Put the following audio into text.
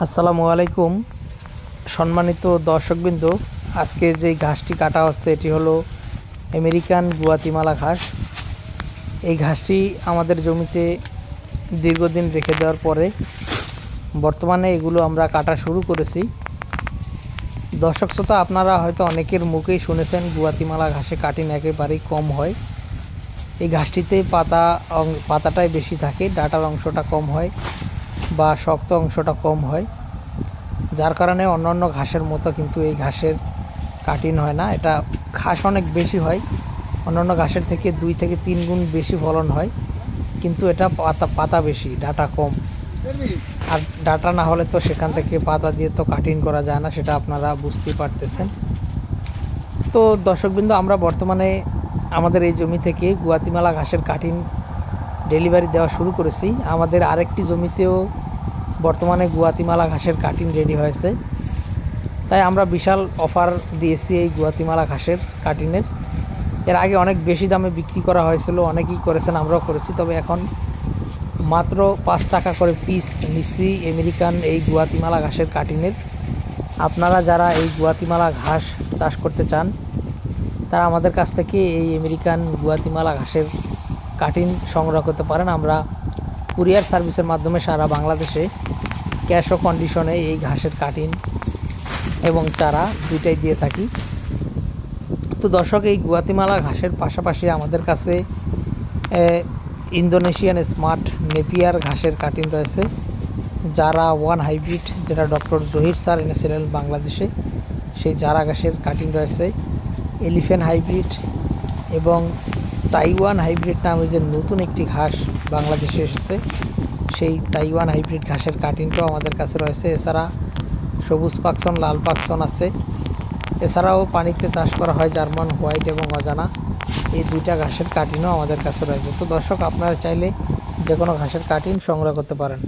আসসালামু আলাইকুম সম্মানিত দর্শকবৃন্দ। আজকে যে ঘাসটি কাটা হচ্ছে এটি হলো আমেরিকান গুয়াতিমালা ঘাস। এই ঘাসটি আমাদের জমিতে দীর্ঘদিন রেখে দেওয়ার পরে বর্তমানে এগুলো আমরা কাটা শুরু করেছি। দর্শক শ্রোতা, আপনারা হয়তো অনেকের মুখেই শুনেছেন গুয়াতিমালা ঘাসে কাটিং একেবারেই কম হয়। এই ঘাসটিতে পাতাটাই বেশি থাকে, ডাঁটার অংশটা কম হয় বা শক্ত অংশটা কম হয়, যার কারণে অন্যান্য ঘাসের মতো কিন্তু এই ঘাসের কাটিং হয় না। এটা ঘাস অনেক বেশি হয়, অন্যান্য ঘাসের থেকে 2 থেকে 3 গুণ বেশি ফলন হয়, কিন্তু এটা পাতা বেশি, ডাঁটা কম। আর ডাঁটা না হলে তো সেখান থেকে পাতা দিয়ে তো কাটিং করা যায় না, সেটা আপনারা বুঝতেই পারতেছেন। তো দর্শকবৃন্দ, আমরা বর্তমানে আমাদের এই জমি থেকে গুয়াতিমালা ঘাসের কাটিং ডেলিভারি দেওয়া শুরু করেছি। আমাদের আরেকটি জমিতেও বর্তমানে গুয়াতিমালা ঘাসের কাটিং রেডি হয়েছে, তাই আমরা বিশাল অফার দিয়েছি এই গুয়াতিমালা ঘাসের কাটিংয়ের। এর আগে অনেক বেশি দামে বিক্রি করা হয়েছিল, অনেকেই করেছেন, আমরাও করেছি, তবে এখন মাত্র 5 টাকা করে পিস নিচ্ছি আমেরিকান এই গুয়াতিমালা ঘাসের কাটিংয়ের। আপনারা যারা এই গুয়াতিমালা ঘাস চাষ করতে চান তারা আমাদের কাছ থেকে এই আমেরিকান গুয়াতিমালা ঘাসের কাটিং সংগ্রহ করতে পারেন। আমরা কুরিয়ার সার্ভিসের মাধ্যমে সারা বাংলাদেশে ক্যাশ ও কন্ডিশনে এই ঘাসের কাটিং এবং চারা দুইটাই দিয়ে থাকি। তো দর্শক, এই গুয়াতিমালা ঘাসের পাশাপাশি আমাদের কাছে ইন্দোনেশিয়ান স্মার্ট নেপিয়ার ঘাসের কাটিং রয়েছে, যারা 1 হাইব্রিড, যেটা ডক্টর জহির স্যার এনেছিলেন বাংলাদেশে, সেই জারা ঘাসের কাটিং রয়েছে। এলিফ্যান্ট হাইব্রিড এবং তাইওয়ান হাইব্রিড নামে যে নতুন একটি ঘাস বাংলাদেশে এসেছে, সেই তাইওয়ান হাইব্রিড ঘাসের কাটিংটাও আমাদের কাছে রয়েছে। এছাড়া সবুজ পাকসন, লাল পাকসন আছে। এছাড়াও পানিতে চাষ করা হয় জার্মান হোয়াইট এবং অজানা, এই 2টা ঘাসের কাটিংও আমাদের কাছে রয়েছে। তো দর্শক, আপনারা চাইলে যে কোনো ঘাসের কাটিং সংগ্রহ করতে পারেন।